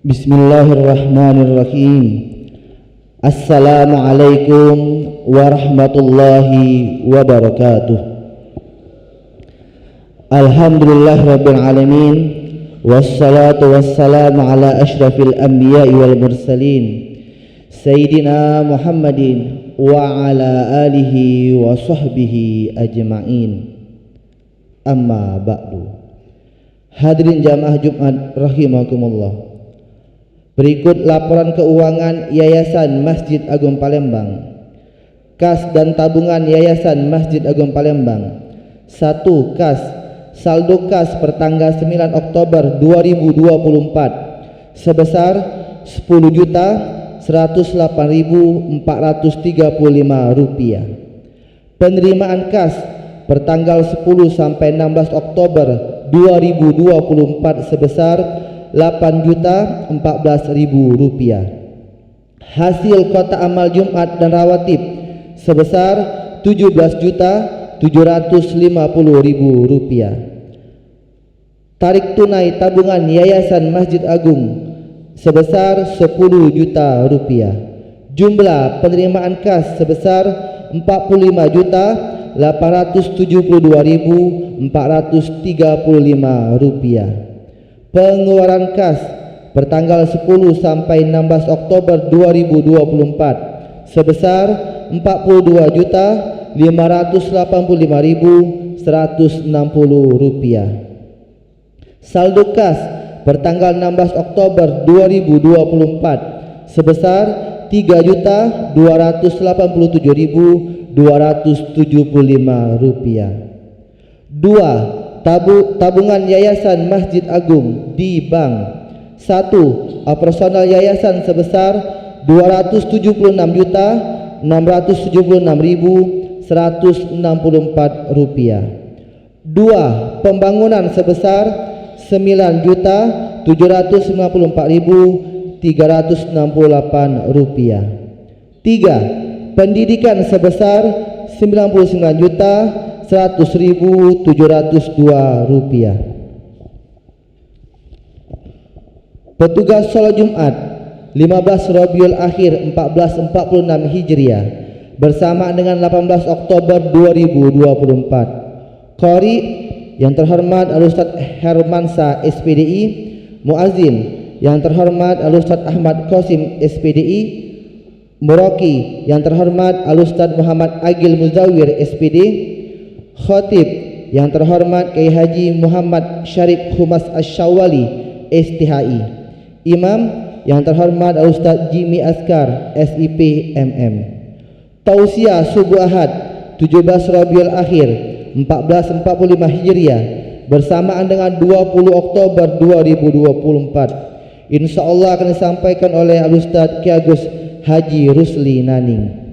Bismillahirrahmanirrahim. Assalamualaikum warahmatullahi wabarakatuh. Alhamdulillahirabbil alamin, wassalatu wassalamu ala asyrafil anbiya'i wal mursalin, sayyidina Muhammadin wa ala alihi wa sahbihi ajma'in. Amma ba'du. Hadirin jamaah Jumat rahimakumullah. Berikut laporan keuangan Yayasan Masjid Agung Palembang. Kas dan tabungan Yayasan Masjid Agung Palembang. 1. Kas. Saldo kas per tanggal 9 Oktober 2024 sebesar Rp10.108.435. Penerimaan kas per tanggal 10 sampai 16 Oktober 2024 sebesar Rp8.014.000. Hasil kota amal Jumat dan rawatib sebesar Rp17.750.000. Tarik tunai tabungan Yayasan Masjid Agung sebesar Rp10 juta. Jumlah penerimaan kas sebesar Rp45.872.435. Pengeluaran kas bertanggal 10 sampai 16 Oktober 2024 sebesar Rp42.585.160. Saldo kas bertanggal 16 Oktober 2024 sebesar Rp3.287.275. 2. Tabungan Yayasan Masjid Agung di bank. 1. Operasional yayasan sebesar Rp276.676.164. 2. Pembangunan sebesar Rp9.754.368. 3. Pendidikan sebesar Rp99.100.702. Petugas sholat Jumat 15 Rabiul Akhir 1446 Hijriah bersama dengan 18 Oktober 2024. Qari yang terhormat Al-Ustaz Hermansa SPDI, Muazzin yang terhormat Al-Ustaz Ahmad Qasim SPDI, Muraki yang terhormat Al-Ustaz Muhammad Agil Muzawir SPD, Khatib yang terhormat Kiai Haji Muhammad Syarif Humas Asyawali STHI, Imam yang terhormat Al-Ustaz Jimmy Askar SIP MM. Tausiah subuh Ahad 17 Rabiul Akhir 1445 Hijriah bersamaan dengan 20 Oktober 2024 insyaallah akan disampaikan oleh Al-Ustaz Ki Agus Haji Rusli Naning.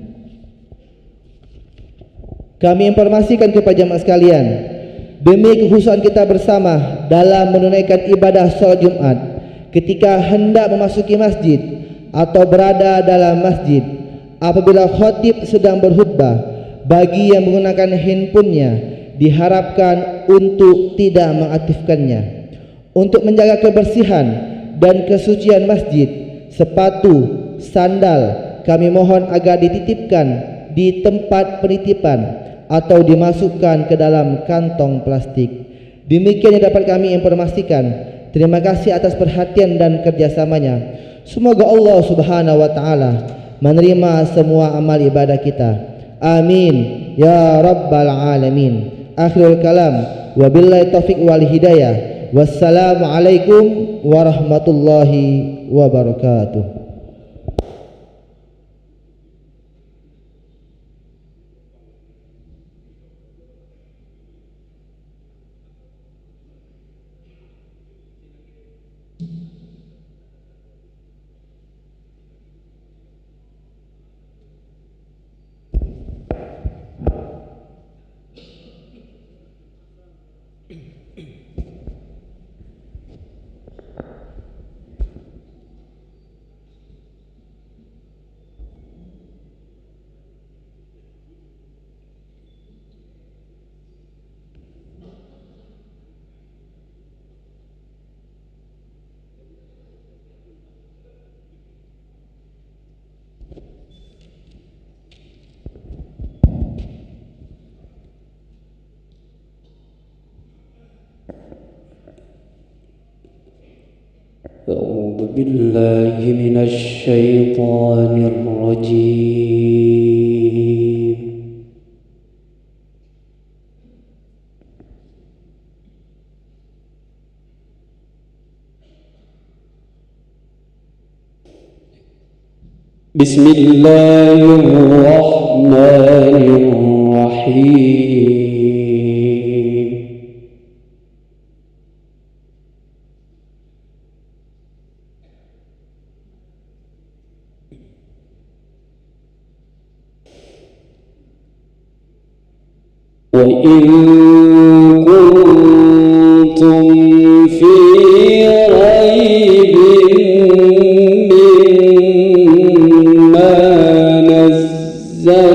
Kami informasikan kepada jemaah sekalian, demi kekhususan kita bersama dalam menunaikan ibadah sholat Jumat, ketika hendak memasuki masjid atau berada dalam masjid, apabila khatib sedang berkhutbah, bagi yang menggunakan handphonenya diharapkan untuk tidak mengaktifkannya. Untuk menjaga kebersihan dan kesucian masjid, sepatu, sandal kami mohon agar dititipkan di tempat penitipan atau dimasukkan ke dalam kantong plastik. Demikian yang dapat kami informasikan. Terima kasih atas perhatian dan kerjasamanya. Semoga Allah Subhanahu wa Ta'ala menerima semua amal ibadah kita. Amin ya rabbal alamin. Akhirul kalam, wabillahi taufiq wal hidayah. Wassalamualaikum warahmatullahi wabarakatuh. بالله من الشيطان الرجيم. بسم الله الرحمن الرحيم. وإن كنتم في ريب مما نزلنا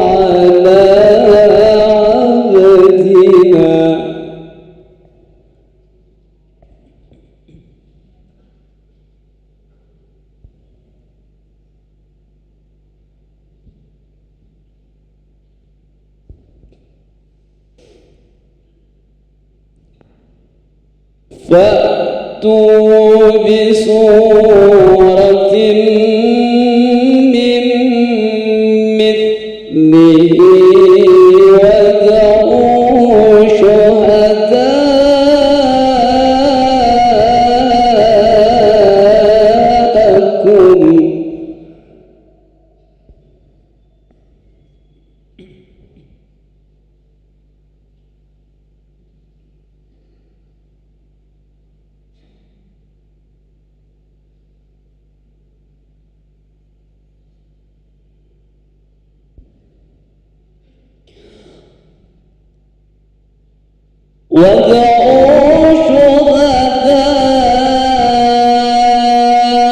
على عبدنا فأتوا بسورة من مثله وادعوا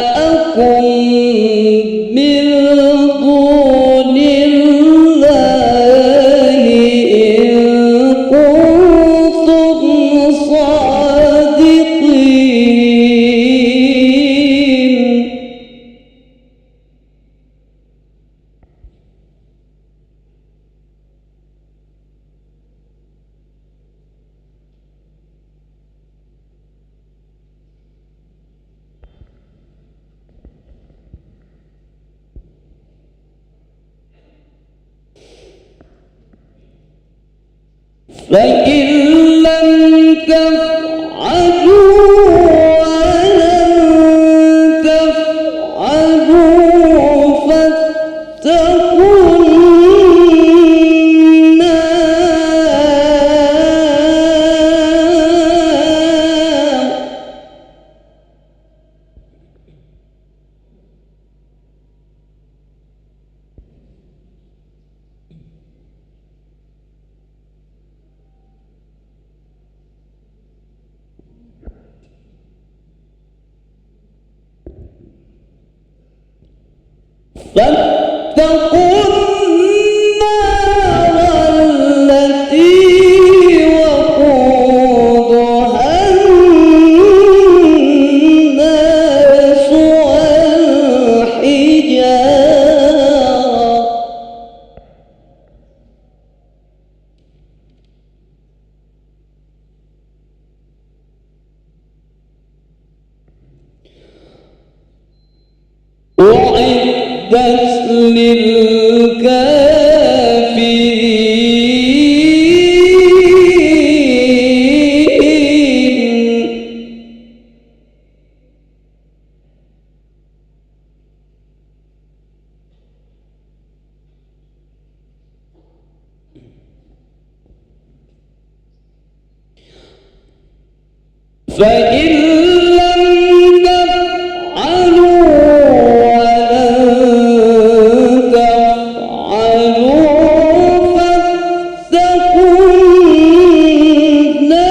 شهداءكم من دون الله إن كنتم صادقين. فإن لم تفعلوا ولن تفعلوا فاتقوا النار. فاتقوا النار التي وقودها الناس والحجارة. أعدت للكافرين. فإن لم تفعلوا ولن تفعلوا فاتقوا النار.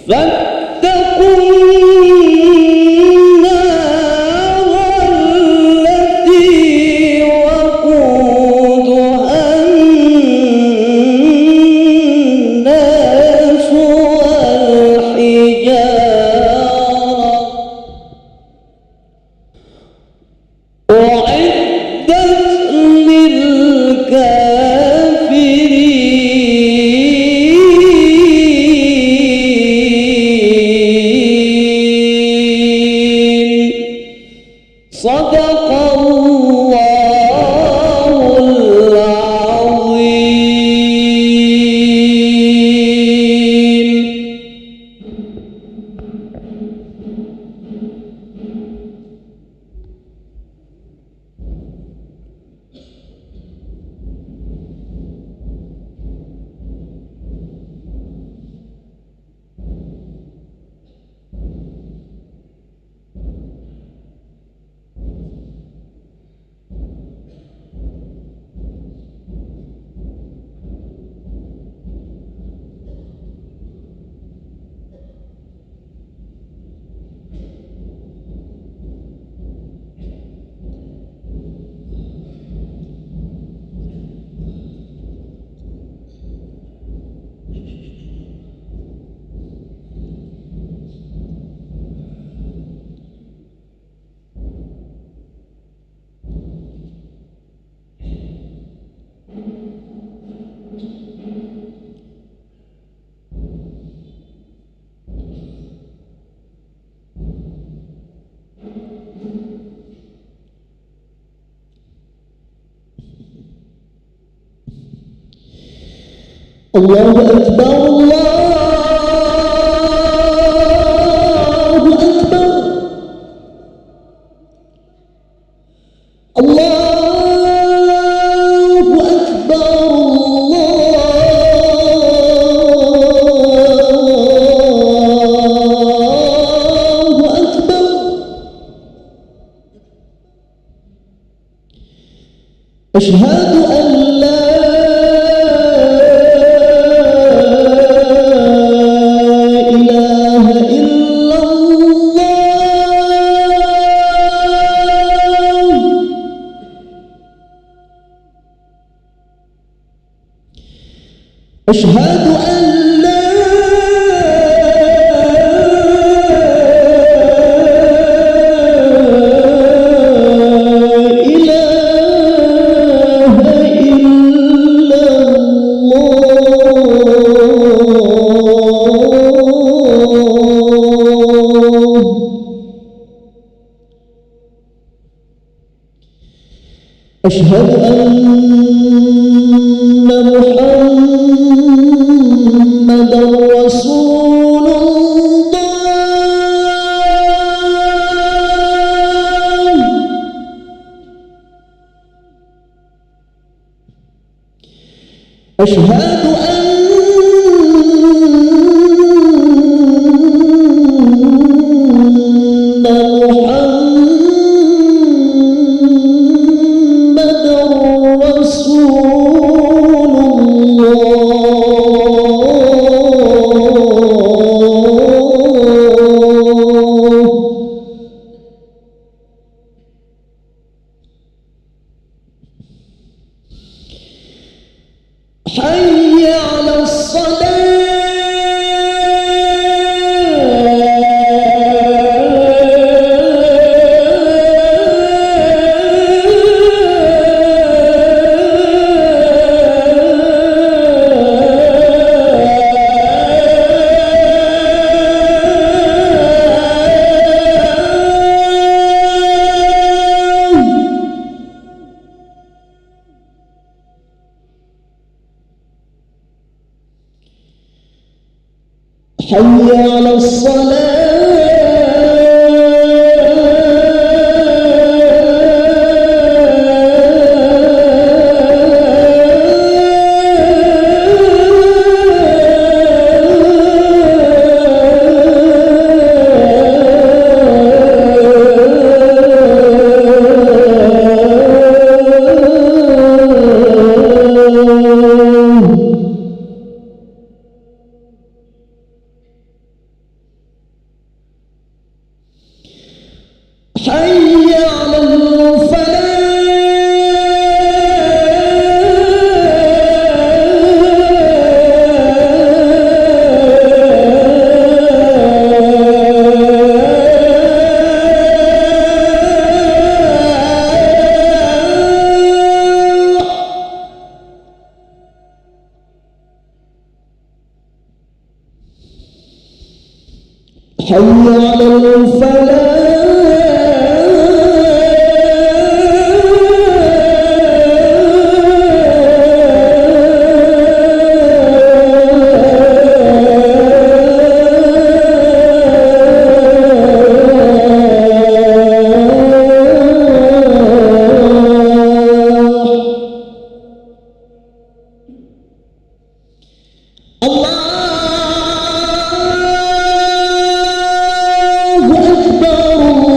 فاتقوا النار التي وقودها الناس الله أكبر الله أكبر الله أكبر الله أكبر أشهد أن لا إله إلا الله أشهد أن لا إله إلا الله أشهد أن محمد رسول الله أشهد أن محمد رسول الله حي على الله أكبر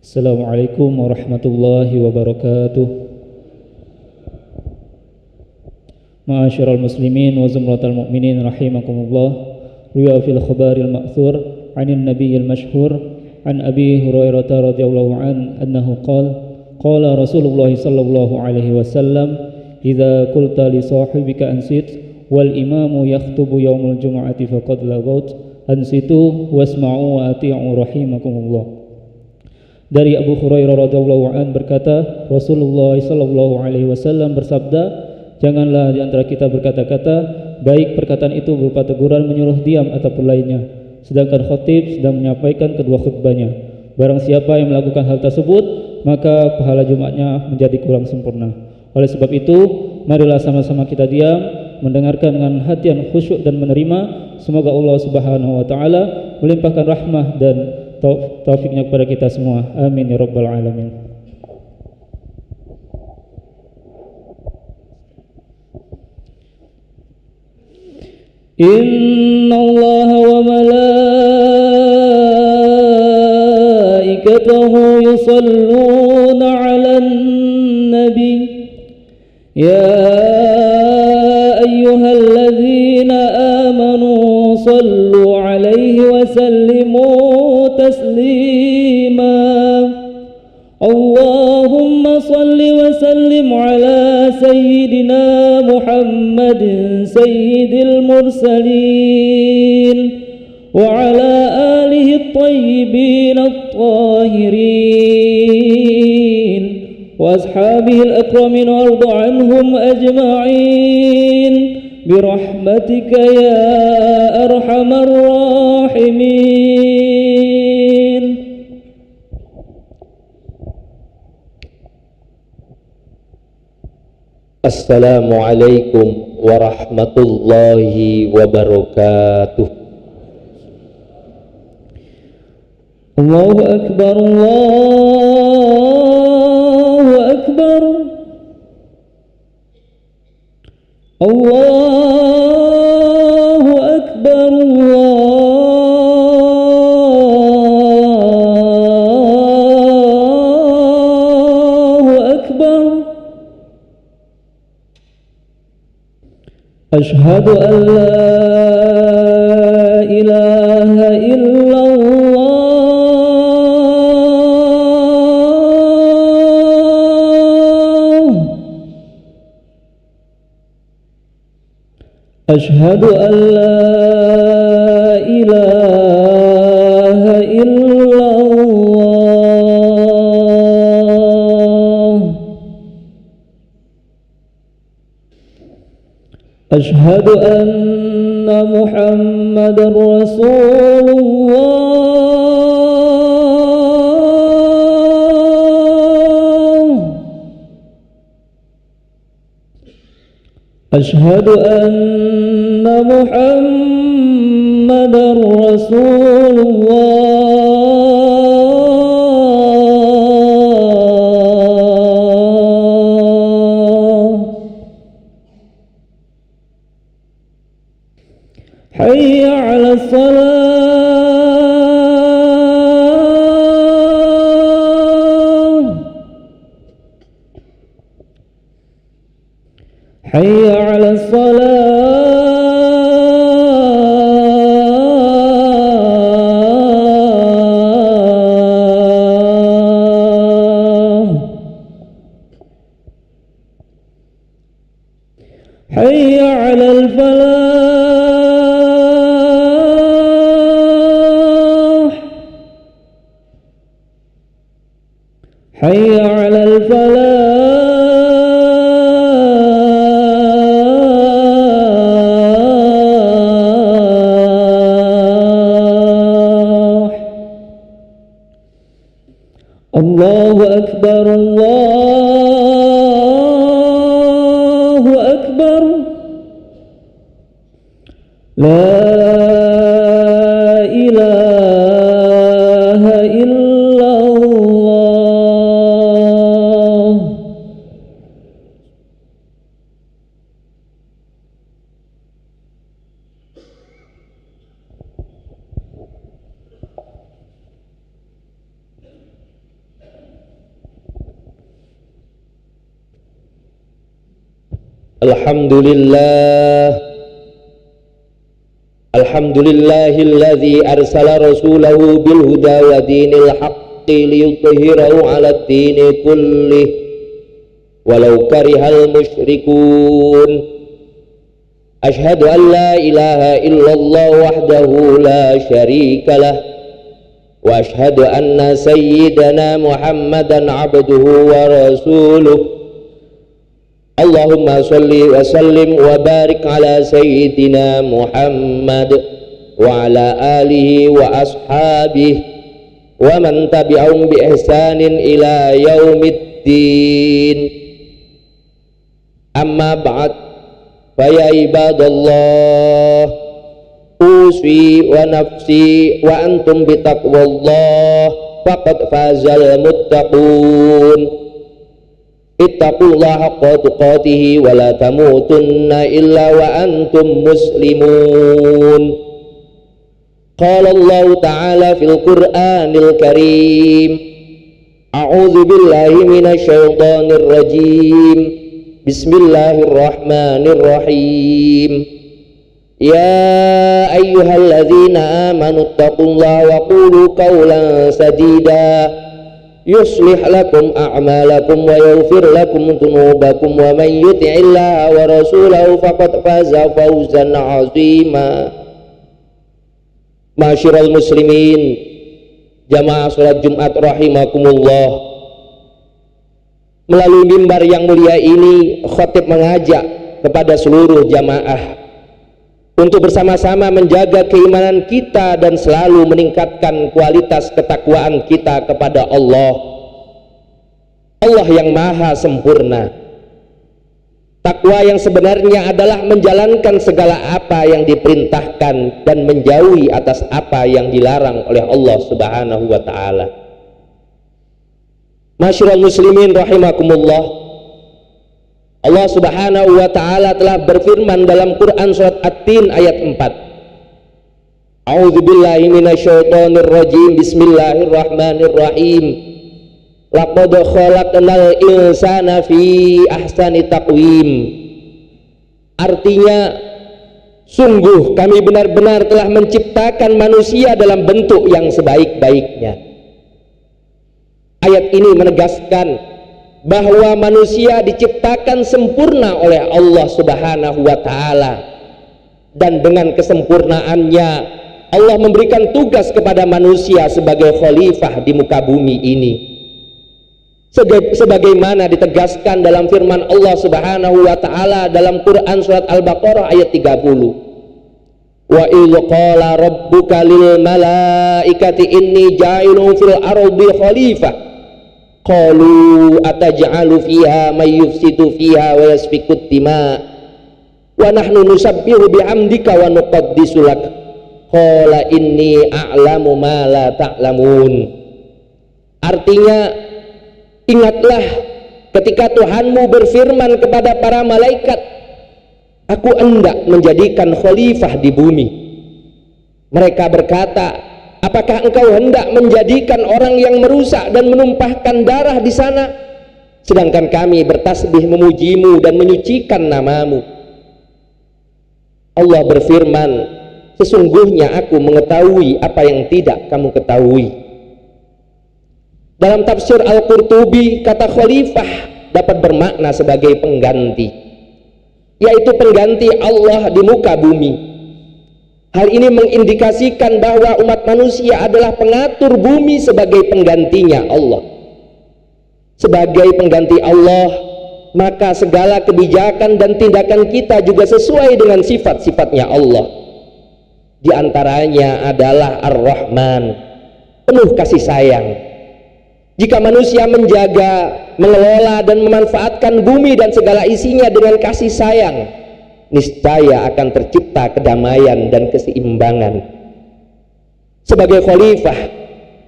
Assalamualaikum warahmatullahi wabarakatuh. Ma'asyiral muslimin wa zumratal mu'minin rahimakumullah. Ruya fil khabaril ma'thur 'anil nabiyil mashhur an Abi Hurairah radhiyallahu an annahu qala Rasulullah sallallahu alaihi wasallam idza qulta li sahibika ansit wal imamu yakhutubu yaumul jumu'ati faqad lagaut ansitu wasma'u wa ati'u rahimakumullah. Dari Abu Hurairah radhiyallahu an berkata, Rasulullah sallallahu alaihi wasallam bersabda, janganlah di antara kita berkata-kata, baik perkataan itu berupa teguran menyuruh diam ataupun lainnya, sedangkan khatib sedang menyampaikan kedua khutbahnya. Barang siapa yang melakukan hal tersebut, maka pahala Jumatnya menjadi kurang sempurna. Oleh sebab itu, marilah sama-sama kita diam, mendengarkan dengan hati yang khusyuk dan menerima. Semoga Allah Subhanahu wa taala melimpahkan rahmah dan taufiknya kepada kita semua. Amin ya rabbal alamin. Inna Allah wa malaikatahu yusalluna 'alan nabi ya ayyuhalladzina amanu sallu 'alaihi wa sallimu taslima. Allahumma salli wa sallim ala sayyidina Muhammadin sayyidil mursalin wa ala alihi at-tayyibin at-tahirin wa ashabihi al-akramin warda anhum ajma'in birahmatika ya arhamar rahimin. Assalamualaikum warahmatullahi wabarakatuh. Allahu akbar, Allahu akbar, Allahu akbar, Allahu akbar. Ashhadu an la ilaha illallah. Ashhadu an la ilaha illallah. Ashhadu anna Muhammadar Rasulullah. Ashhadu anna Muhammadar Rasulullah. Hayya 'ala salah. Hayya 'ala salah. Hayya 'ala al-falah. Hayya 'ala al-falah. Allahu akbar, Allahu akbar. La ilaha illallah. Alhamdulillahilladzi arsala rasulahu bil huda wa dinil haqqi liyudhhirahu 'alad dini kullih walau karihal musyrikun. Asyhadu an la ilaha illallah wahdahu la syarikalah wa asyhadu anna sayyidana Muhammadan 'abduhu wa rasuluh. Allahumma sholli wa sallim wa barik ala sayyidina Muhammad wa ala alihi wa ashabihi wa man tabi'ahum bi ihsanin ila yaumiddin. Amma ba'd, fa ya ibadallah, uswi wa nafsi wa antum bi taqwallah faqad fazal muttaqun. Ittaqullaha haqqa tuqatih wa la tamutunna illa wa antum muslimun. Qala Allah Ta'ala fil Qur'anil Karim, a'udzu billahi minasy syaithanir rajim. Bismillahirrahmanirrahim. Ya ayyuhalladzina amanu taqullaha wa qulu qawlan sadida yuslih lakum a'malakum wa yaghfir lakum dhunubakum wa man yuti'illaha wa rasulahu faqad faza fawzan 'azima. Ma'asyiral muslimin, jamaah salat Jumat rahimakumullah. Melalui mimbar yang mulia ini, khatib mengajak kepada seluruh jamaah untuk bersama-sama menjaga keimanan kita dan selalu meningkatkan kualitas ketakwaan kita kepada Allah. Allah yang maha sempurna. Takwa yang sebenarnya adalah menjalankan segala apa yang diperintahkan dan menjauhi atas apa yang dilarang oleh Allah Subhanahu wa Ta'ala. Masyiral muslimin rahimakumullah. Allah Subhanahu wa Ta'ala telah berfirman dalam Quran surat At-Tin ayat 4. A'udzu billahi minasyaitonir rajim. Bismillahirrahmanirrahim. Laqad khalaqnal insana fi ahsani taqwim. Artinya, sungguh kami benar-benar telah menciptakan manusia dalam bentuk yang sebaik-baiknya. Ayat ini menegaskan bahwa manusia diciptakan sempurna oleh Allah Subhanahu wa Ta'ala, dan dengan kesempurnaannya Allah memberikan tugas kepada manusia sebagai khalifah di muka bumi ini, sebagaimana ditegaskan dalam firman Allah Subhanahu wa Ta'ala dalam Quran surat Al-Baqarah ayat 30. Wa idh qala rabbuka lil malaikati inni ja'ilun fil ardi khalifah qalu ataj'alu fiha may yufsidu fiha wa yasfiku dima wa nahnu nusabbihu bihamdika wa nuqaddisu lak qala inni a'lamu ma la ta'lamun. Artinya, ingatlah ketika Tuhanmu berfirman kepada para malaikat, aku hendak menjadikan khalifah di bumi. Mereka berkata, apakah engkau hendak menjadikan orang yang merusak dan menumpahkan darah di sana, sedangkan kami bertasbih memujimu dan menyucikan namamu? Allah berfirman, sesungguhnya aku mengetahui apa yang tidak kamu ketahui. Dalam tafsir Al-Qurtubi, kata khalifah dapat bermakna sebagai pengganti, yaitu pengganti Allah di muka bumi. Hal ini mengindikasikan bahwa umat manusia adalah pengatur bumi sebagai penggantinya Allah. Sebagai pengganti Allah, maka segala kebijakan dan tindakan kita juga sesuai dengan sifat-sifatnya Allah. Di antaranya adalah Ar-Rahman, penuh kasih sayang. Jika manusia menjaga, mengelola dan memanfaatkan bumi dan segala isinya dengan kasih sayang, niscaya akan tercipta kedamaian dan keseimbangan. Sebagai khalifah,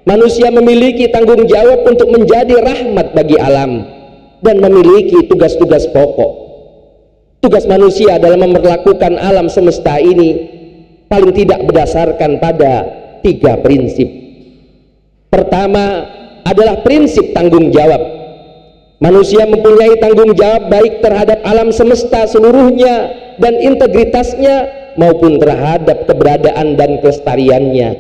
manusia memiliki tanggung jawab untuk menjadi rahmat bagi alam dan memiliki tugas-tugas pokok. Tugas manusia dalam memperlakukan alam semesta ini paling tidak berdasarkan pada 3 prinsip. Pertama adalah prinsip tanggung jawab. Manusia mempunyai tanggung jawab baik terhadap alam semesta seluruhnya dan integritasnya maupun terhadap keberadaan dan kelestariannya.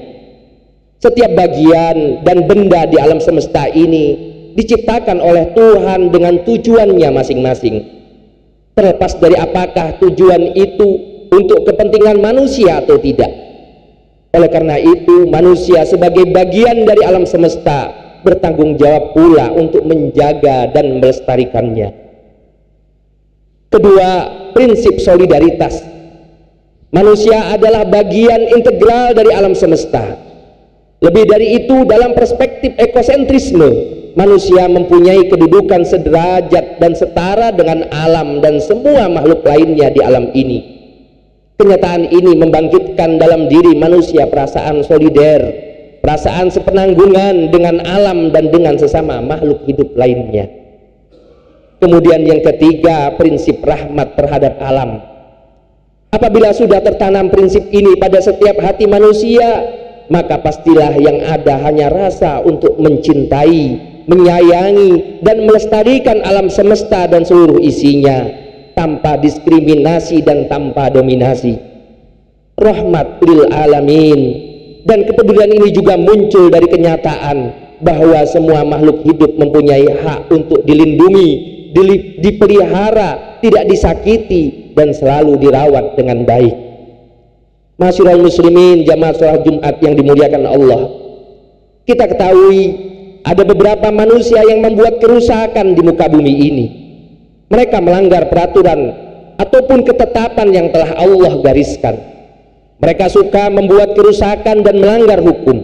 Setiap bagian dan benda di alam semesta ini diciptakan oleh Tuhan dengan tujuannya masing-masing. Terlepas dari apakah tujuan itu untuk kepentingan manusia atau tidak. Oleh karena itu, manusia sebagai bagian dari alam semesta bertanggung jawab pula untuk menjaga dan melestarikannya. Kedua, prinsip solidaritas. Manusia adalah bagian integral dari alam semesta. Lebih dari itu, dalam perspektif ekosentrisme, manusia mempunyai kedudukan sederajat dan setara dengan alam dan semua makhluk lainnya di alam ini. Kenyataan ini membangkitkan dalam diri manusia perasaan solider, perasaan sepenanggungan dengan alam dan dengan sesama makhluk hidup lainnya. Kemudian yang ketiga, prinsip rahmat terhadap alam. Apabila sudah tertanam prinsip ini pada setiap hati manusia, maka pastilah yang ada hanya rasa untuk mencintai, menyayangi, dan melestarikan alam semesta dan seluruh isinya, tanpa diskriminasi dan tanpa dominasi. Rahmat lil alamin. Dan kepedulian ini juga muncul dari kenyataan bahwa semua makhluk hidup mempunyai hak untuk dilindungi, dipelihara, tidak disakiti, dan selalu dirawat dengan baik. Masyarul muslimin jamaah sholat Jumat yang dimuliakan Allah, kita ketahui ada beberapa manusia yang membuat kerusakan di muka bumi ini. Mereka melanggar peraturan ataupun ketetapan yang telah Allah gariskan. Mereka suka membuat kerusakan dan melanggar hukum.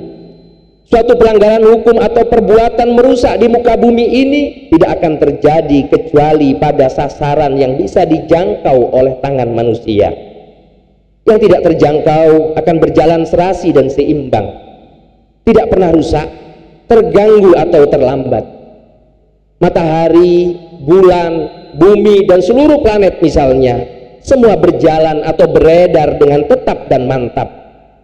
Suatu pelanggaran hukum atau perbuatan merusak di muka bumi ini tidak akan terjadi kecuali pada sasaran yang bisa dijangkau oleh tangan manusia. Yang tidak terjangkau akan berjalan serasi dan seimbang, tidak pernah rusak, terganggu atau terlambat. Matahari, bulan, bumi, dan seluruh planet misalnya, semua berjalan atau beredar dengan tetap dan mantap,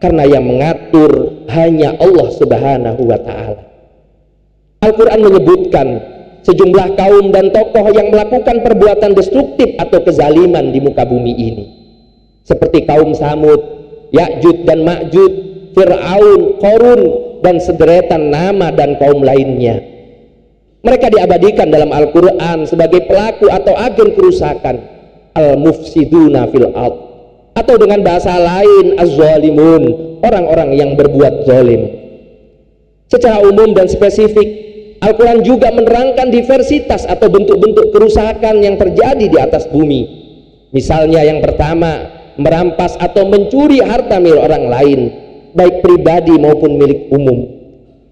karena yang mengatur hanya Allah Subhanahu wa Ta'ala. Al-Quran menyebutkan sejumlah kaum dan tokoh yang melakukan perbuatan destruktif atau kezaliman di muka bumi ini, seperti kaum Samud, Ya'jud dan Ma'jud, Fir'aun, Qarun, dan sederetan nama dan kaum lainnya. Mereka diabadikan dalam Al-Quran sebagai pelaku atau agen kerusakan, al-mufsiduna fil ard, atau dengan bahasa lain az-zalimun, orang-orang yang berbuat zalim. Secara umum dan spesifik, Al-Quran juga menerangkan diversitas atau bentuk-bentuk kerusakan yang terjadi di atas bumi. Misalnya yang pertama, merampas atau mencuri harta milik orang lain, baik pribadi maupun milik umum.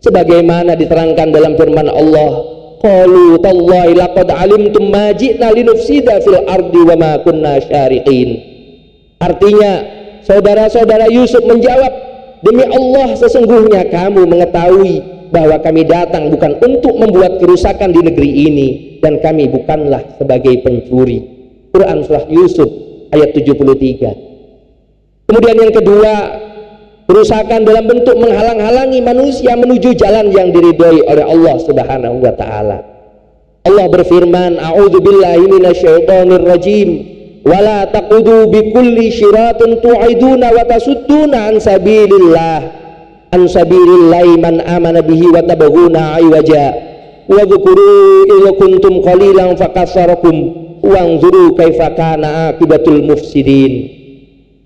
Sebagaimana diterangkan dalam firman Allah, qalu tallahi laqad alimtum ma ji'na linufsida fil ardi wa ma kunna syariqin. Artinya, saudara-saudara Yusuf menjawab, demi Allah sesungguhnya kamu mengetahui bahwa kami datang bukan untuk membuat kerusakan di negeri ini, dan kami bukanlah sebagai pencuri. Quran surah Yusuf ayat 73. Kemudian yang kedua, kerusakan dalam bentuk menghalang-halangi manusia menuju jalan yang diridhoi oleh Allah Subhanahu wa Ta'ala. Allah berfirman, a'udzubillahi minasyaitonir rajim, wala taqudu bikulli syiratin tu'iduna wa tasudduna an sabilillahi man amana bihi wa tabaghuna aywaja wa dzkuru idza kuntum qalilan fakassarakum wanzuru kaifa kana akibatul mufsidin.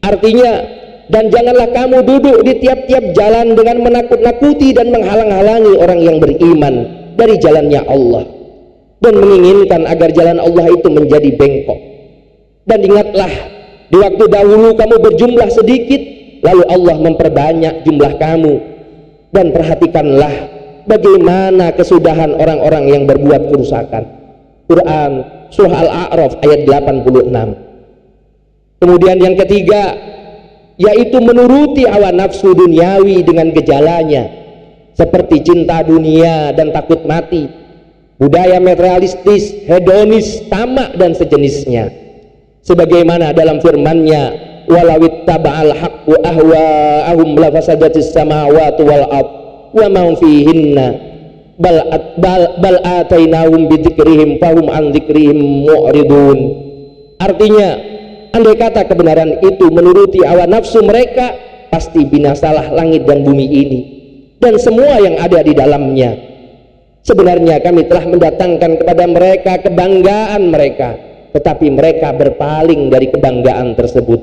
Artinya, dan janganlah kamu duduk di tiap-tiap jalan dengan menakut-nakuti dan menghalang-halangi orang yang beriman dari jalannya Allah, dan menginginkan agar jalan Allah itu menjadi bengkok. Dan ingatlah, di waktu dahulu kamu berjumlah sedikit, lalu Allah memperbanyak jumlah kamu. Dan perhatikanlah bagaimana kesudahan orang-orang yang berbuat kerusakan. Quran surah Al-A'raf ayat 86. Kemudian yang ketiga, yaitu menuruti hawa nafsu duniawi dengan gejalanya, seperti cinta dunia dan takut mati, budaya materialistis, hedonis, tamak, dan sejenisnya. Sebagaimana dalam firman-Nya, walawit taba'al haqqu ahwa'ahum lafasadatis samawati wal ard wa ma fihinna. bal atainahum bidzikrihim fahum an dzikrihim mu'ridun. Artinya, andai kata kebenaran itu menuruti hawa nafsu mereka, pasti binasalah langit dan bumi ini dan semua yang ada di dalamnya. Sebenarnya kami telah mendatangkan kepada mereka kebanggaan mereka, tetapi mereka berpaling dari kebanggaan tersebut.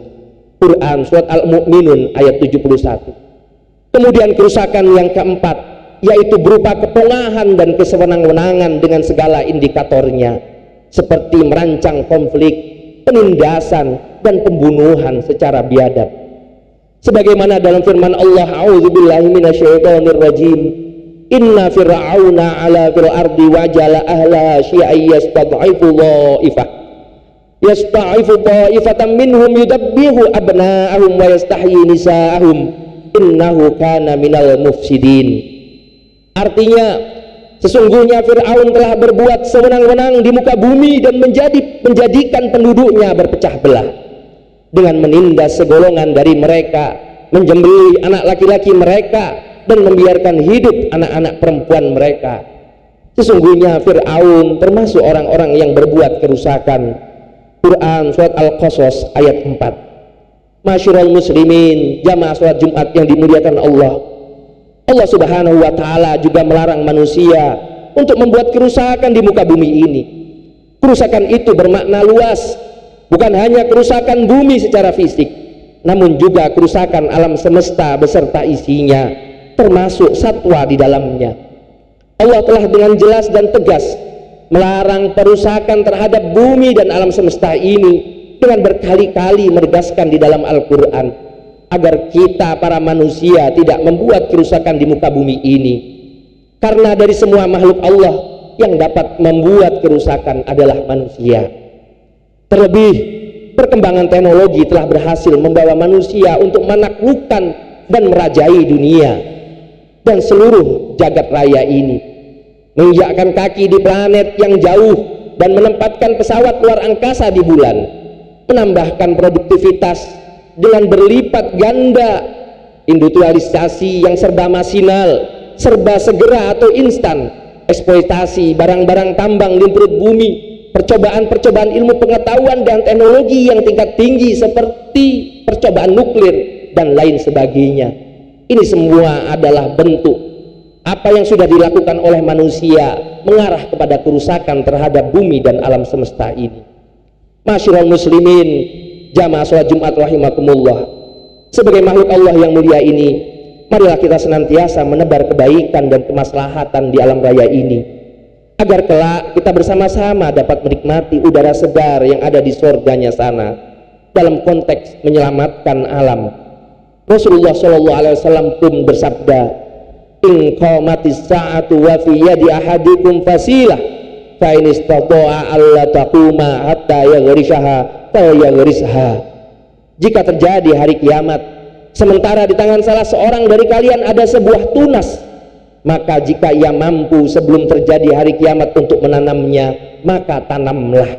Quran surat Al-Mu'minun ayat 71. Kemudian kerusakan yang keempat, yaitu berupa kepongahan dan kesewenang-wenangan dengan segala indikatornya, seperti merancang konflik, penindasan, dan pembunuhan secara biadab. Sebagaimana dalam firman Allah, a'udzubillahi minasyaitonir rajim, inna fir'auna ala fil ardi wajala ahlaha syi'an yastad'ifu ta'ifatan minhum yudabbihu abna'ahum wa yastahyi nisa'ahum innahu kana minal mufsidin. Artinya, sesungguhnya Fir'aun telah berbuat sewenang-wenang di muka bumi dan menjadikan penduduknya berpecah belah dengan menindas segolongan dari mereka, menjembelih anak laki-laki mereka dan membiarkan hidup anak-anak perempuan mereka. Sesungguhnya Fir'aun termasuk orang-orang yang berbuat kerusakan. Quran surat Al-Qasas ayat 4. Masyarul muslimin, jamaah salat Jumat yang dimuliakan Allah. Allah Subhanahu wa taala juga melarang manusia untuk membuat kerusakan di muka bumi ini. Kerusakan itu bermakna luas, bukan hanya kerusakan bumi secara fisik, namun juga kerusakan alam semesta beserta isinya, termasuk satwa di dalamnya. Allah telah dengan jelas dan tegas melarang perusakan terhadap bumi dan alam semesta ini dengan berkali-kali menegaskan di dalam Al-Quran agar kita para manusia tidak membuat kerusakan di muka bumi ini, karena dari semua makhluk Allah yang dapat membuat kerusakan adalah manusia. Terlebih, perkembangan teknologi telah berhasil membawa manusia untuk menaklukkan dan merajai dunia dan seluruh jagat raya ini, menginjakkan kaki di planet yang jauh dan menempatkan pesawat luar angkasa di bulan, menambahkan produktivitas dengan berlipat ganda, industrialisasi yang serba masinal, serba segera atau instan, eksploitasi barang-barang tambang di perut bumi, percobaan-percobaan ilmu pengetahuan dan teknologi yang tingkat tinggi seperti percobaan nuklir dan lain sebagainya. Ini semua adalah bentuk apa yang sudah dilakukan oleh manusia mengarah kepada kerusakan terhadap bumi dan alam semesta ini. Masyarul muslimin, jamaah sholat Jumat rahimakumullah, sebagai makhluk Allah yang mulia ini, marilah kita senantiasa menebar kebaikan dan kemaslahatan di alam raya ini, agar kelak kita bersama-sama dapat menikmati udara segar yang ada di surganya sana, dalam konteks menyelamatkan alam. Rasulullah SAW pun bersabda, in qamatis sa'atu wa fi yadi ahadikum fasilah fa in istata'a alla taquma hatta yaghrishaha jika terjadi hari kiamat sementara di tangan salah seorang dari kalian ada sebuah tunas, maka jika ia mampu sebelum terjadi hari kiamat untuk menanamnya, maka tanamlah.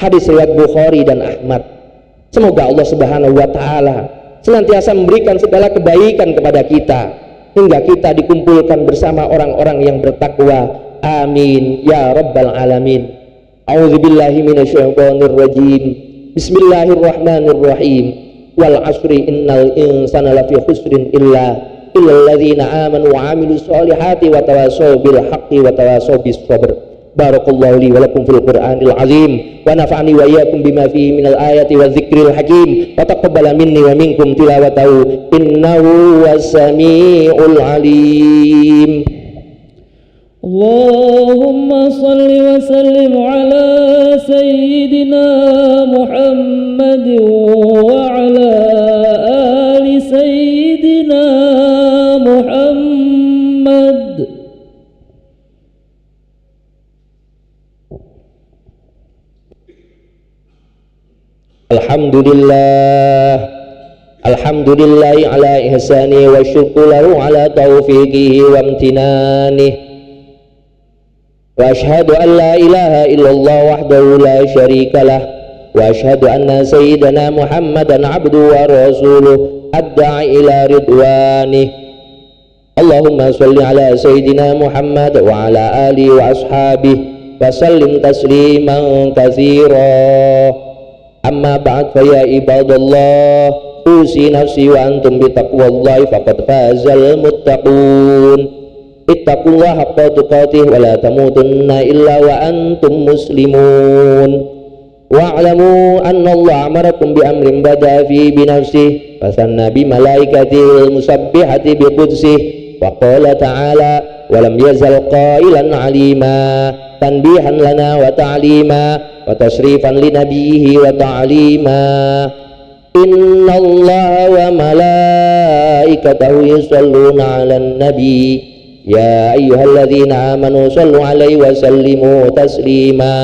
Hadis riwayat Bukhari dan Ahmad. Semoga Allah Subhanahu wa taala senantiasa memberikan segala kebaikan kepada kita hingga kita dikumpulkan bersama orang-orang yang bertakwa. Amin ya rabbal alamin. A'udzubillahi minasyaitonir rajim. Bismillahirrahmanirrahim. Wal 'asri innal insana lafi khusrin illa alladzina amanu wa 'amilus solihati wa tawassaw bil haqqi wa tawassaw bis sabr. Barakallahu li wa lakum fil Qur'anil 'azim wa nafa'ani wa iyyakum bima fihi minal ayati wa dzikril hakim wa taqabbala minni wa minkum tilawatahu innahu was-sami'ul 'alim. Allahumma salli wa sallim ala sayyidina Muhammad wa ala ali sayyidina Muhammad. Alhamdulillahi ala ihsani wa syukru lahu ala taufiqihi wa amtinanihi. Wa ashhadu an la ilaha illallah wahdahu la syarika lah wa ashhadu anna sayyidana Muhammadan abduhu wa rasuluh adda'i ila ridwanih. Allahumma sholli ala Sayyidina Muhammad wa ala alihi wa ashabihi wa sallim tasliman katsira. Amma ba'd, fa ya ibadallah, usi nafsi wa antum bi taqwallahi faqad fazal muttaqun. Ittaqullaha haqqa tuqatih wa la tamutunna illa wa antum muslimun. Wa'lamu anna Allah amarakum bi amrin bada fi bi nafsihi wa sanna bi malaikatil musabbihati bi qudsih wa qala ta'ala wa lam yazal qailan alima, tanbihan lana wa ta'lima wa tasrifan li nabiyhi wa ta'lima. Inna Allah wa malaikatahu yusalluna 'alan nabi ya ayyuhalladzina amanu sallu 'alaihi wa sallimu taslima.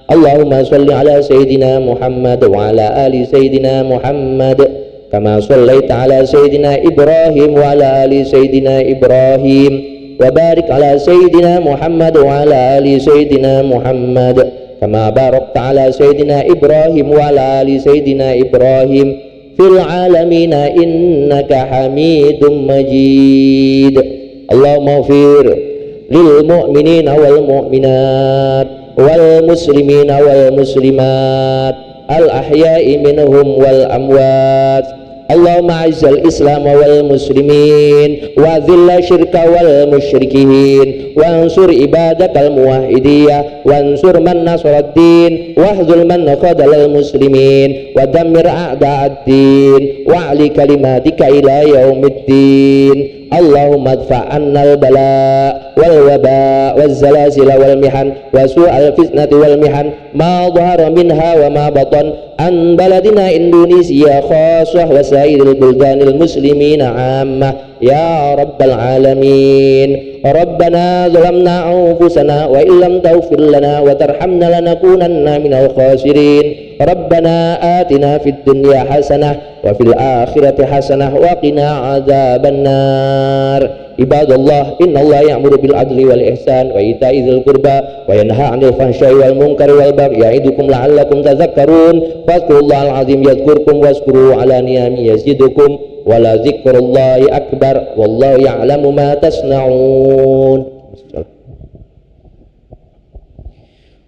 Allahumma salli ala Sayyidina Muhammad wa ala ali Sayyidina Muhammad kama sallaita ala Sayyidina Ibrahim wa ala ali Sayyidina Ibrahim wa barik ala Sayyidina Muhammad wa ala ali Sayyidina Muhammad kama barakta ala Sayyidina Ibrahim wa ala ali Sayyidina Ibrahim fil alamina innaka Hamidum Majid. Allahumma ighfir lil mu'minina wal mu'minat wal muslimina wal muslimat al ahya'i minhum wal amwat. Allahumma a'izzal islam wal muslimin wa dhilla syirka wal musyrikin wa ansur ibadakal muwahhidiyah wa ansur man nasaraddin wa ahzul man khadalal muslimin wa dammir a'da'ad-din wa ali kalimatika ila yaumiddin. Allahumma adfa' annal bala wal waba wal zalazila wal mihan wa su'al fitnati wal mihan ma dhahara minha wa ma batan an baladina Indonesia khassah wa sairil buldanil muslimina ammah ya rabbal alamin. Rabbana zalamna anfusana wa illam taghfir lana wa tarhamna lanakunanna minal khasirin. Rabbana atina fid dunya hasanah wa fil akhirati hasanah wa qina adzabannar. Ibadallah, innallaha ya'muru bil adli wal ihsan wa ita'i dzil qurba wa yanha 'anil fahsya'i wal munkari wal baghi ya'idukum la'allakum tadhakkarun. Fadhkurullahal 'azim yadhkurkum washkuru 'ala ni'amihi yazidukum wa la dzikrullahi akbar wallahu ya'lamu ma tasna'un.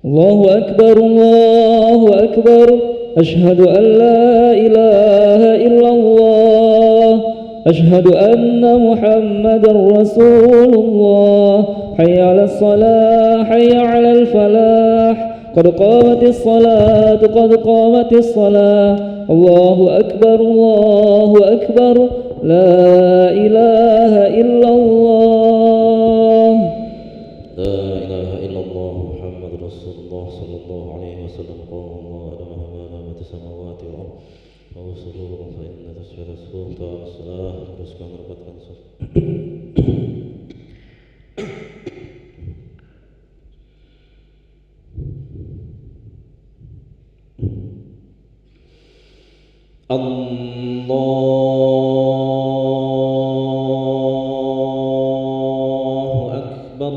Allahu akbar, Allahu akbar, asyhadu an la ilaha illallah, asyhadu anna Muhammadar Rasulullah. Hayya 'alas salah, hayya 'alal falah, qad qamatis salatu, qad qamatis salah. Allahu akbar, Allahu akbar, la ilaha illallah. La ilaha illallah Muhammad Rasulullah sallallahu alaihi wasallam. Qala Allah ala samawati wal ardi wa usulul fa inna tasbih sulta salah. Teruskan rapatkan Allahu akbar.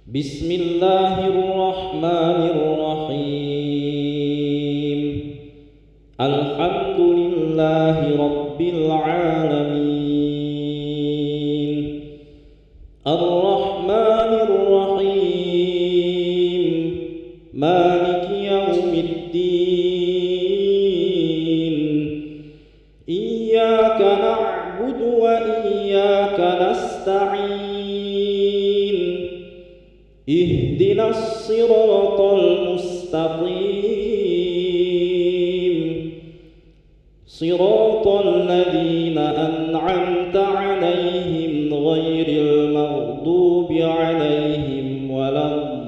Bismillahirrahmanirrahim. Alhamdulillahi rabbil alamin. Ar-Rahmanir-Rahim. Maliki yaumiddin. Iyyaka na'budu wa iyyaka nasta'in. Ihdinas siratal mustaqim. Siratal ladzina an'amta 'alaihim ghairil maghdubi 'alaihim waladdallin.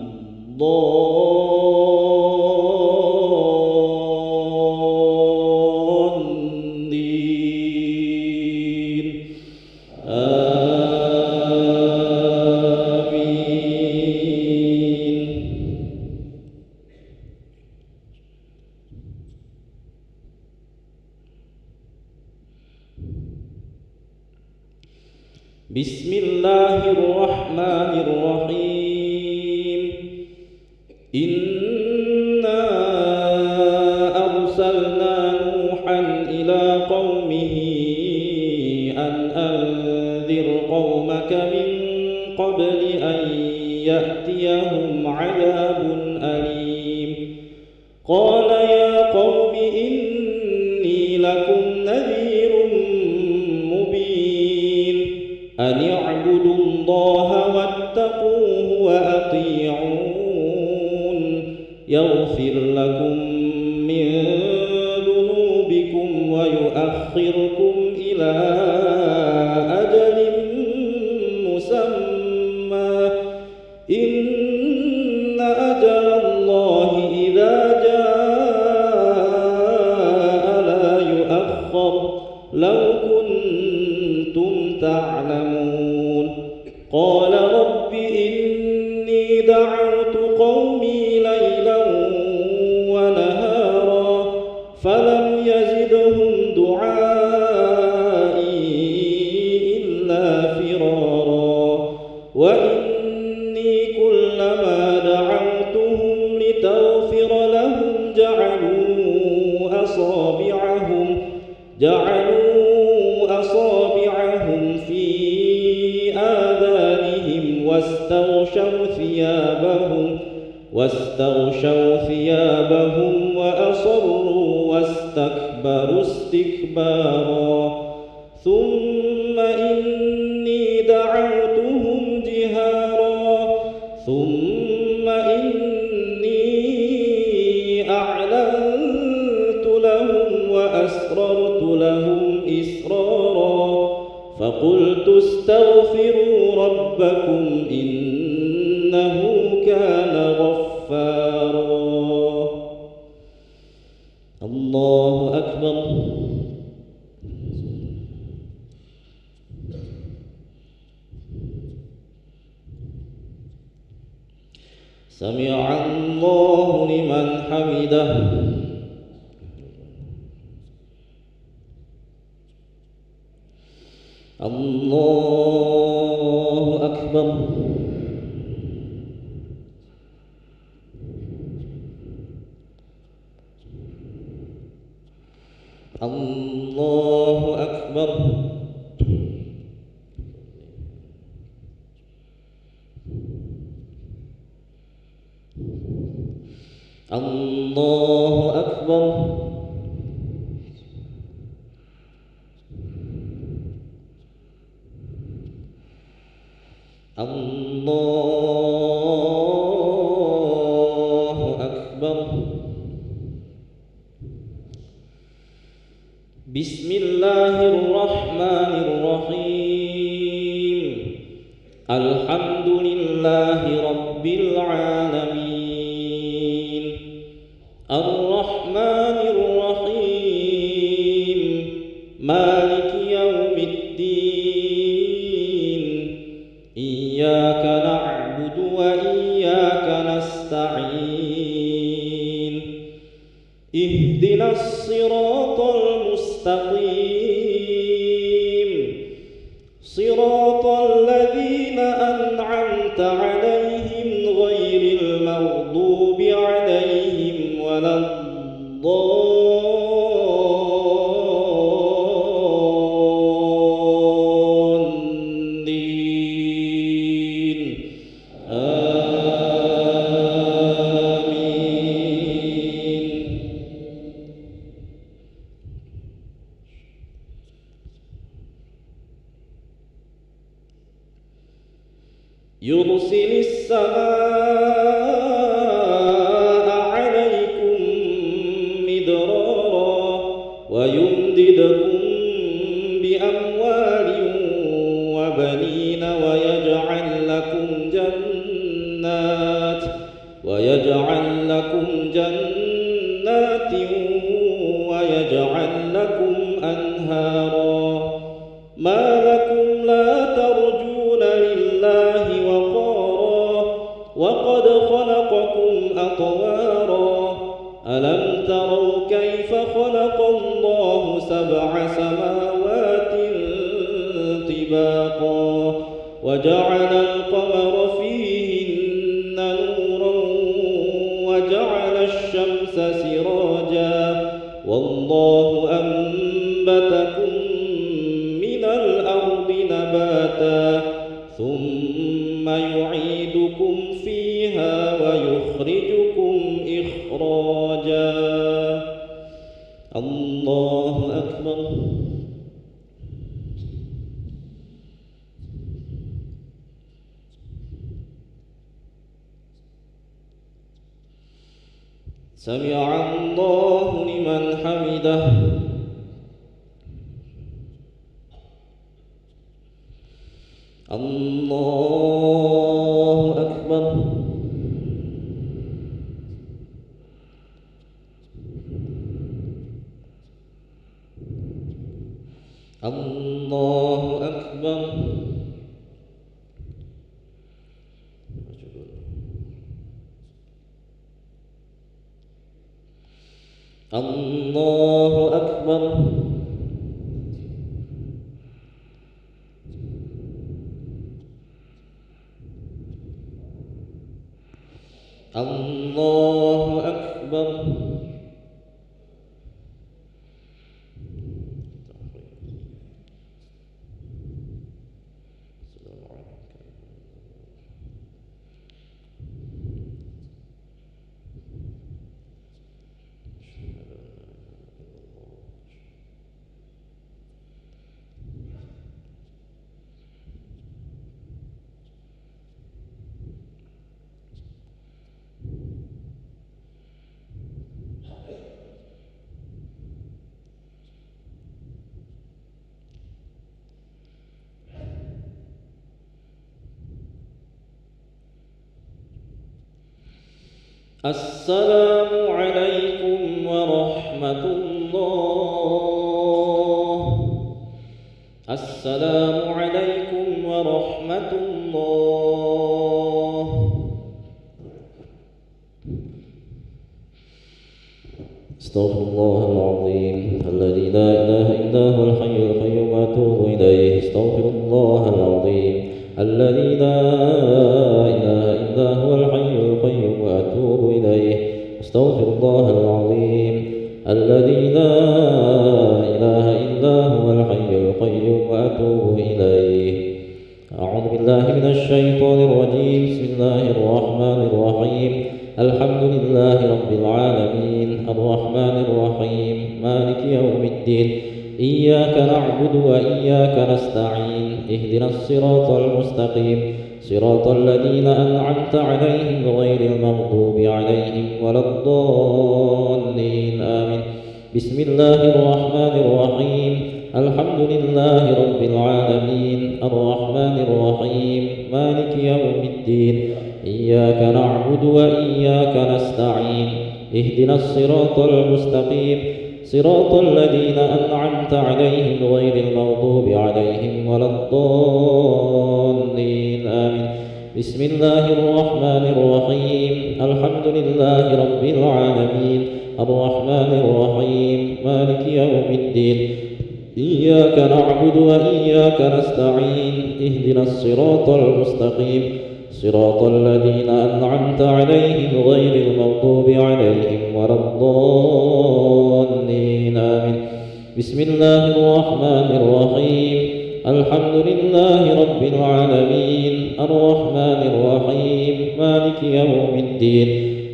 Amin. بسم الله الرحمن الرحيم إنا أرسلنا نوحا إلى قومه أن أنذر قومك من قبل أن يأتيهم عذاب أليم قال يا قوم إني لكم نذير مبين أن اعبدوا الله واتقوه وأطيعون يغفر لكم من ذنوبكم ويؤخركم إلى أجل مسمى إن أجل الله إذا جاء لا يؤخر لو كنتم تعلمون قال رب إني دعوت قومي ليلا ونهارا فلم يزدهم دعائي إلا فرارا وإني كلما دعوتهم لتغفر لهم جعلوا أصابعهم في آذانهم واستغشوا ثيابهم وأصروا واستكبروا استكبارا ثم إني دعوتهم جهارا ثم إني أعلنت لهم وأسررت لهم إسرارا فقلت استغفروا ربكم إنه كان غفارا الله أكبر سمع الله لمن حمده الله أكبر الله أكبر الله أكبر الله أكبر بسم الله الرحمن الرحيم الحمد لله رب العالمين الرحمن الرحيم مالك يوم الدين إياك نعبد وإياك نستعين اهدنا الصراط المستقيم صراط الذين أنعمت عليهم غير المغضوب عليهم ولا الضالين آمين يرسل السماء عليكم مدرارا ويمددكم بأموال وبنين ويجعل لكم جنات ويجعل لكم أنهارا ما لكم لا ترجون لله وقارا وقد خلقكم أطوارا ألم تروا كيف خلق الله سبع سماوات طباقا وجعل القمر فيهن نورا وجعل الشمس سراجا والله أنبتكم من الأرض نباتا ثم يعيدكم فيها ويخرجكم إخراجا الله أكبر. سمع الله لمن حمده. الله أكبر. الله أكبر. الله أكبر. الله أكبر. السلام عليكم ورحمة الله. السلام عليكم ورحمة الله. استغفر الله العظيم الذي لا إله إلا هو الحي القيوم وأتوب إليه. استغفر الله العظيم الذي لا إله إلا هو الحي القيوم وأتوب إليه. استغفر الله العظيم الذي لا إله إلا هو الحي القيوم وأتوب إليه. أعوذ بالله من الشيطان الرجيم. بسم الله الرحمن الرحيم. الحمد لله رب العالمين الرحمن الرحيم مالك يوم الدين. إياك نعبد وإياك نستعين. اهدنا الصراط المستقيم صراط الذين أنعمت عليهم غير المغضوب عليهم ولا الضالين آمين. بسم الله الرحمن الرحيم. الحمد لله رب العالمين الرحمن الرحيم مالك يوم الدين. إياك نعبد وإياك نستعين. اهدنا الصراط المستقيم صراط الذين أنعمت عليهم غير المغضوب عليهم ولا الضالين آمين. بسم الله الرحمن الرحيم. الحمد لله رب العالمين الرحمن الرحيم مالك يوم الدين. إياك نعبد وإياك نستعين. اهدنا الصراط المستقيم صراط الذين أنعمت عليهم غير المغضوب عليهم ولا الضالين آمين. بسم الله الرحمن الرحيم. الحمد لله رب العالمين الرحمن الرحيم مالك يوم الدين.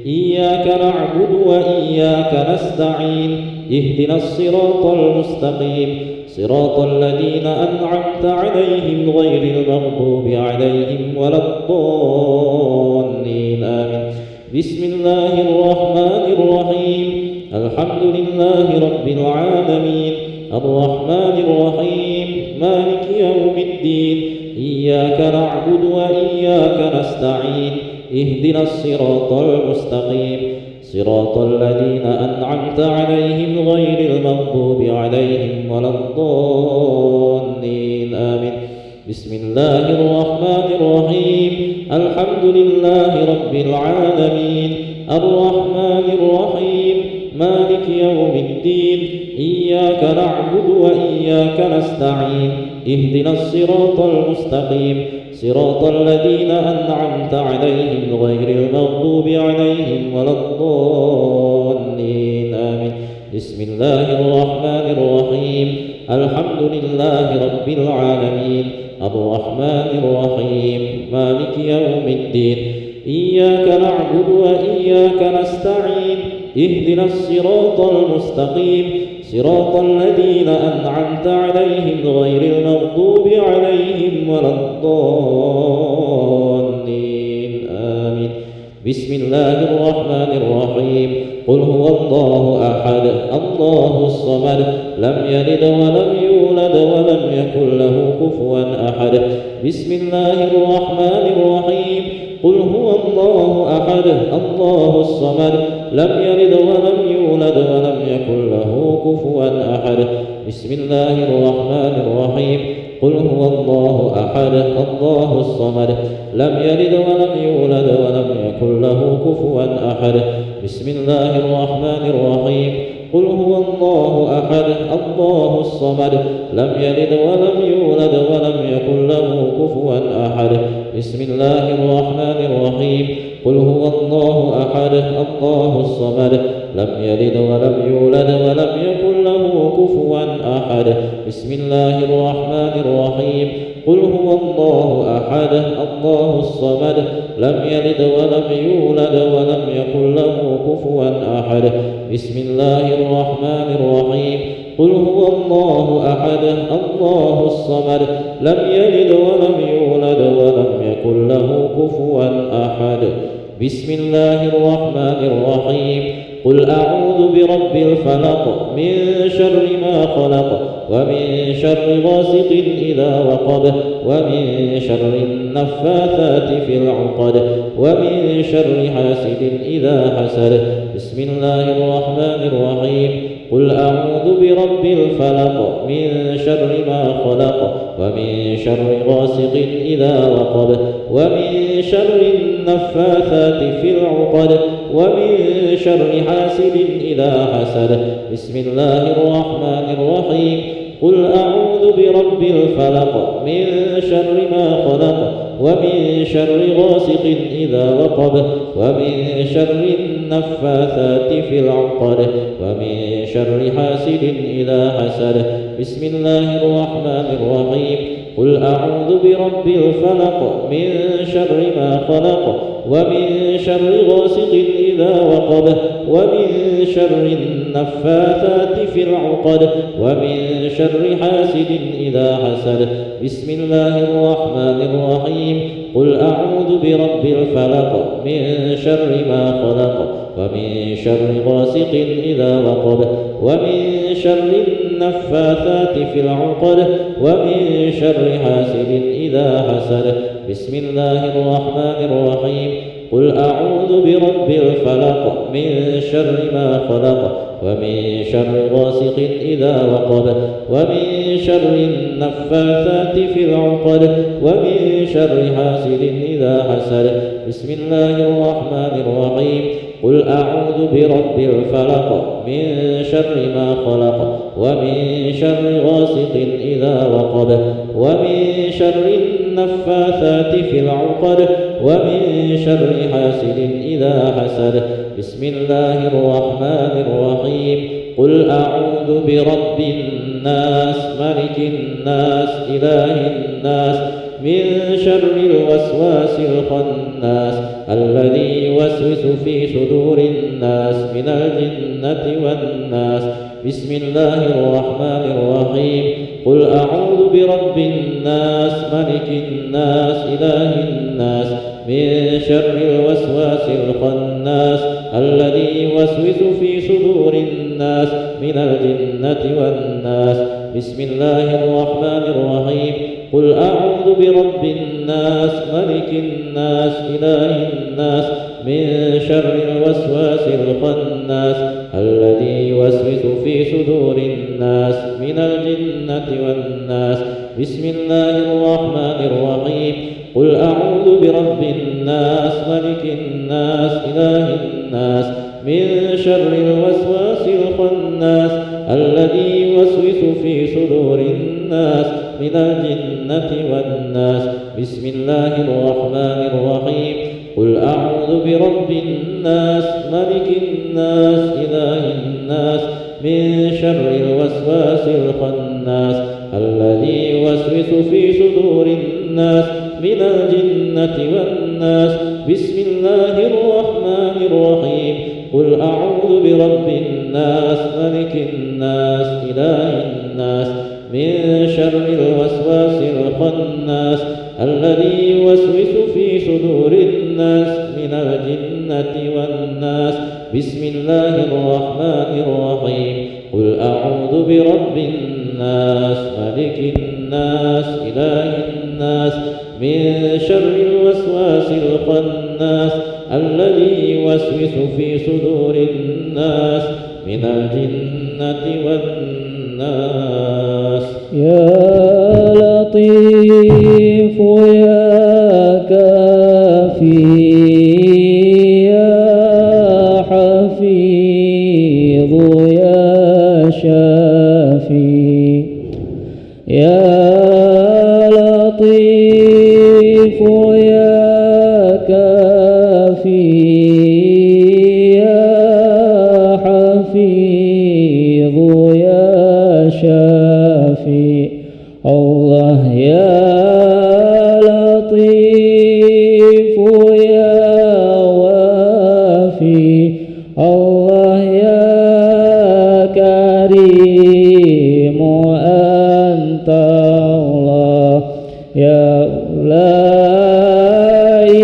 إياك نعبد وإياك نستعين. اهدنا الصراط المستقيم صراط الذين أنعمت عليهم غير المغضوب عليهم ولا الضالين آمين. بسم الله الرحمن الرحيم. الحمد لله رب العالمين الرحمن الرحيم مالك يوم الدين. إياك نعبد وإياك نستعين. اهدنا الصراط المستقيم صراط الذين أنعمت عليهم غير المغضوب عليهم ولا الضالين آمين. بسم الله الرحمن الرحيم. الحمد لله رب العالمين الرحمن الرحيم مالك يوم الدين. إياك نعبد وإياك نستعين. اهدنا الصراط المستقيم صراط الذين أنعمت عليهم غير المغضوب عليهم ولا الضالين آمين. بسم الله الرحمن الرحيم. الحمد لله رب العالمين الرحمن الرحيم مالك يوم الدين إياك نعبد وإياك نستعين اهدنا الصراط المستقيم صراط الذين أنعمت عليهم غير المغضوب عليهم ولا الضالين آمين. بسم الله الرحمن الرحيم. قل هو الله أحد الله الصمد لم يلد ولم يولد ولم يكن له كفوا أحد. بسم الله الرحمن الرحيم. قل هو الله أحد الله الصمد لم يلد ولم يولد ولم يكن له كفوا أحد. بسم الله الرحمن الرحيم. قل هو الله أحد الله الصمد لم يلد ولم يولد ولم يكن له كفوا أحد. بسم الله الرحمن الرحيم. قل هو الله أحد الله الصمد لم يلد ولم يولد ولم يكن له كفوا أحد. بسم الله الرحمن الرحيم. قل هو الله أحد الله الصمد لم يلد ولم يولد ولم يكن له كفوا أحد. بسم الله الرحمن الرحيم. قل هو الله أحد الله الصمد لم يلد ولم يولد ولم يكن له كفوا أحد. بسم الله الرحمن الرحيم. قل هو الله أحد الله الصمد لم يلد ولم يولد ولم يكن له كفوا أحد. بسم الله الرحمن الرحيم. قل أعوذ برب الفلق من شر ما خلق ومن شر غاسق إذا وقب ومن شر النفاثات في العقد ومن شر حاسد إذا حسد. بسم الله الرحمن الرحيم. قل أعوذ برب الفلق من شر ما خلق ومن شر غاسق إذا وقب ومن شر النفاثات في العقد ومن شر حاسد إذا حسد. بسم الله الرحمن الرحيم. قل أعوذ برب الفلق من شر ما خلق ومن شر غاسق إذا وقب ومن شر النفاثات في العقد ومن شر حاسد إذا حسد. بسم الله الرحمن الرحيم. قل أعوذ برب الفلق من شر ما خلق ومن شر غاسق إذا وقب ومن شر النفاثات في العقد ومن شر حاسد إذا حسد. بسم الله الرحمن الرحيم. قل أعوذ برب الفلق من شر ما خلق ومن شر غاسق إذا وقب ومن شر النفاثات في العقد ومن شر حاسد إذا حسد. بسم الله الرحمن الرحيم. قل أعوذ برب الفلق من شر ما خلق ومن شر غاسق إذا وقب ومن شر النفاثات في العقد ومن شر حاسد إذا حسد. بسم الله الرحمن الرحيم. قل أعوذ برب الفلق من شر ما خلق ومن شر غاسق إذا وقب ومن شر النفاثات في العقد ومن شر حاسد إذا حسد. بسم الله الرحمن الرحيم. قل أعوذ برب الناس ملك الناس إله الناس من شر الوسواس الخناس الذي يوسوس في صدور الناس من الجنة والناس. بسم الله الرحمن الرحيم. قل أعوذ برب الناس ملك الناس إله الناس من شر الوسواس الخناس الذي يوسوس في صدور الناس من الجنة والناس. بسم الله الرحمن الرحيم. قل أعوذ برب الناس ملك الناس إله الناس من شر الوسواس الخناس الذي يوسوس في صدور الناس من الجنة والناس. بسم الله الرحمن الرحيم. قل أعوذ برب الناس ملك الناس إله الناس من شر الوسواس الخناس الذي يوسوس في صدور الناس الناس من الجنة والناس بسم الله الرحمن الرحيم قل أعوذ برب الناس ملك الناس إله الناس من شر الوسواس الخناس الذي يوسوس في صدور الناس من الجنة والناس بسم الله الرحمن الرحيم قل أعوذ برب الناس ملك الناس إله الناس من شر الوسواس الخناس الذي يوسوس في صدور الناس من الجنة والناس بسم الله الرحمن الرحيم قل أعوذ برب الناس ملك الناس إله الناس من شر الوسواس الخناس الذي يوسوس في صدور الناس من الجنة والناس يا لطيف يا كافي يا حفيظ يا شافي يا لطيف يا كافي يا حفيظ يا شافي الله يا لطيف يا وافي الله يا كريم أنت الله يا لا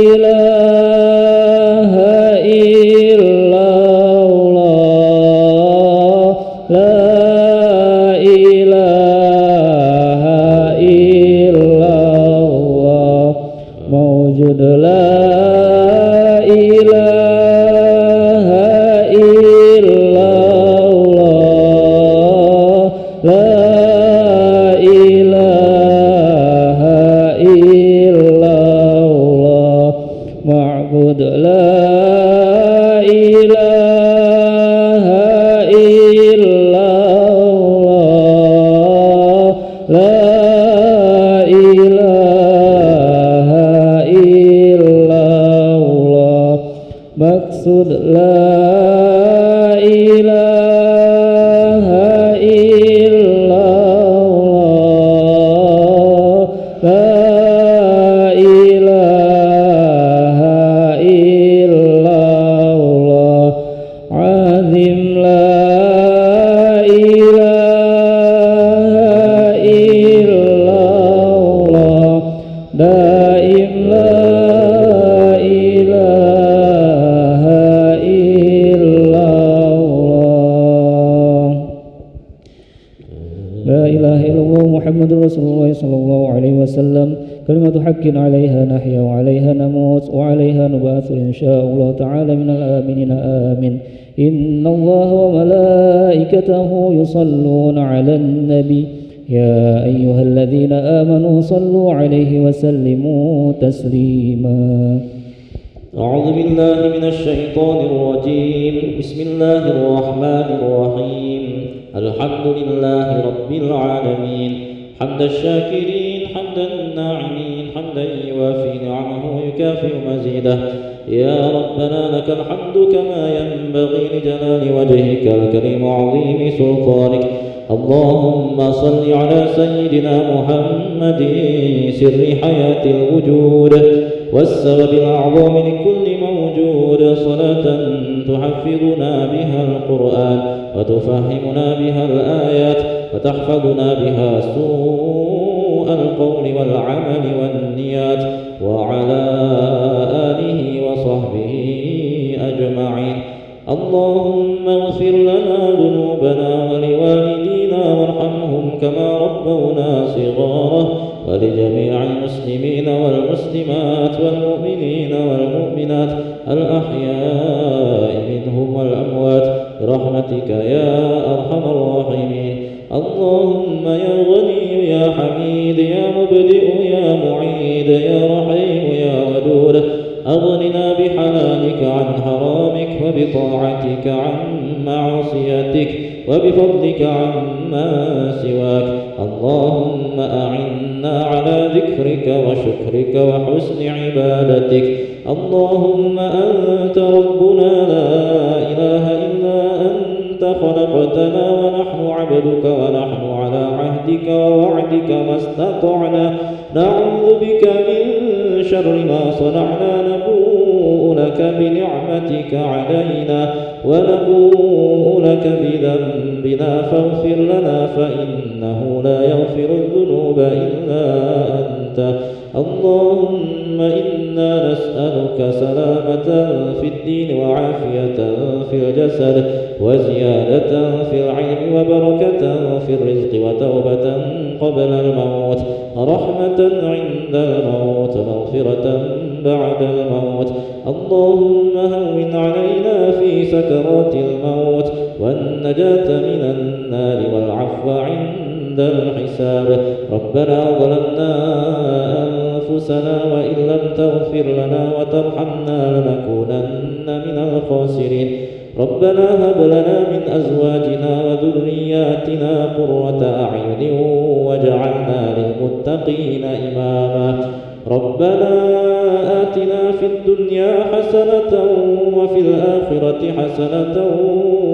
إله إلا الله لا إله إلا الله موجود لا إله إلا الله لا إله إلا الله معبود لا إله إلا الله لا إله إلا الله مقصود لا إله إلا الله لا إله إلا الله عظيم لا إله إلا الله دائم لا إله إلا الله لا إله إلا الله محمد رسول الله صلى الله عليه وسلم كلمة حق عليها نحيا وعليها نموت وعليها نبعث إن شاء الله تعالى من الآمنين آمين إن الله وملائكته يصلون على النبي يا أيها الذين آمنوا صلوا عليه وسلموا تسليما أعوذ بالله من الشيطان الرجيم بسم الله الرحمن الرحيم الحمد لله رب العالمين حمد الشاكرين حمد الناعمين حمدا يوافي نعمه ويكافئ مزيده يا ربنا لك الحمد كما ينبغي لجلال وجهك الكريم وعظيم سلطانك اللهم صل على سيدنا محمد سر حياة الوجود والسبب الأعظم لكل موجود صلاة تحفظنا بها القرآن وتفهمنا بها الآيات وتحفظنا بها سوء القول والعمل والنيات وعلى آله وصحبه أجمعين اللهم اغفر لنا ذنوبنا ولوالدينا وارحمهم كما ربونا صغارا ولجميع المسلمين والمسلمات والمؤمنين والمؤمنات الأحياء منهم والأموات برحمتك يا أرحم الراحمين اللهم يا غني يا حميد يا مبدئ يا معيد يا رحيم يا ودود أغننا بحلالك عن حرامك وبطاعتك عن معصيتك وبفضلك عما سواك. اللهم أعنا على ذكرك وشكرك وحسن عبادتك. اللهم أنت ربنا لا إله إلا أنت خلقتنا ونحن عبدك ونحن على عهدك ووعدك ما استطعنا نعوذ بك من شر ما صنعنا نبوء لك بنعمتك علينا ونبوء لك بذنبنا فاغفر لنا فإنه لا يغفر الذنوب إلا أنت. اللهم إنا نسألك سلامة في الدين وعافية في الجسد وزيادة في العلم وبركة في الرزق وتوبة قبل الموت رحمة عند الموت مغفرة بعد الموت. اللهم هون علينا في سكرات الموت والنجاة من النار والعفو عند الحساب. ربنا ظلمنا أنفسنا وإن لم تغفر لنا وترحمنا لنكونن من الخاسرين. ربنا هب لنا من أزواجنا وذرياتنا قرة أعين واجعلنا للمتقين إماما. ربنا آتنا في الدنيا حسنة وفي الآخرة حسنة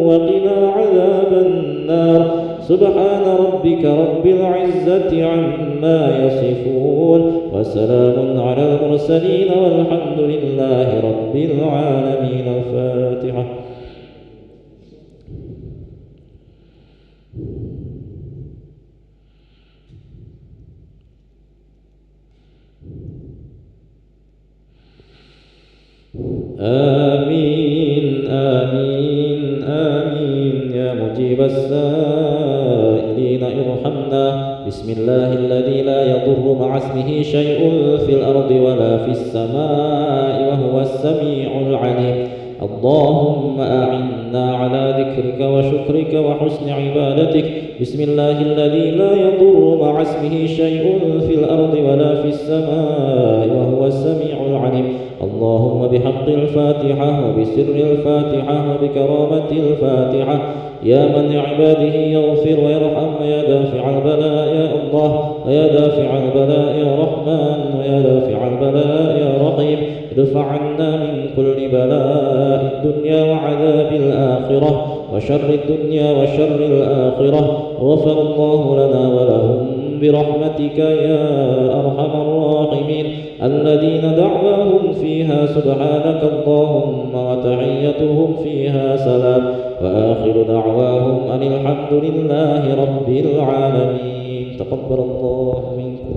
وقنا عذاب النار. سبحان ربك رب العزة عما يصفون وسلام على المرسلين والحمد لله رب العالمين. الفاتحة. آمين آمين آمين يا مجيب السائلين ارحمنا. بسم الله الذي لا يضر مع اسمه شيء في الأرض ولا في السماء وهو السميع العليم. اللهم أعنا على ذكرك وشكرك وحسن عبادتك. بسم الله الذي لا يضر مع اسمه شيء في الأرض ولا في السماء وهو السميع العليم. اللهم بحق الفاتحة وبسر الفاتحة وبكرامة الفاتحة يا من لعباده يغفر ويرحم ويا دافع البلاء يا الله ويا دافع البلاء يا رحمن ويا دافع البلاء يا رحيم. ادفع عنا من كل بلاء الدنيا وعذاب الآخرة وشر الدنيا وشر الآخرة. غفر الله لنا ولهم برحمتك يا أرحم الراحمين. الذين دعواهم فيها سبحانك اللهم وتحيتهم فيها سلام وآخر دعواهم أن الحمد لله رب العالمين. تقبل الله منكم.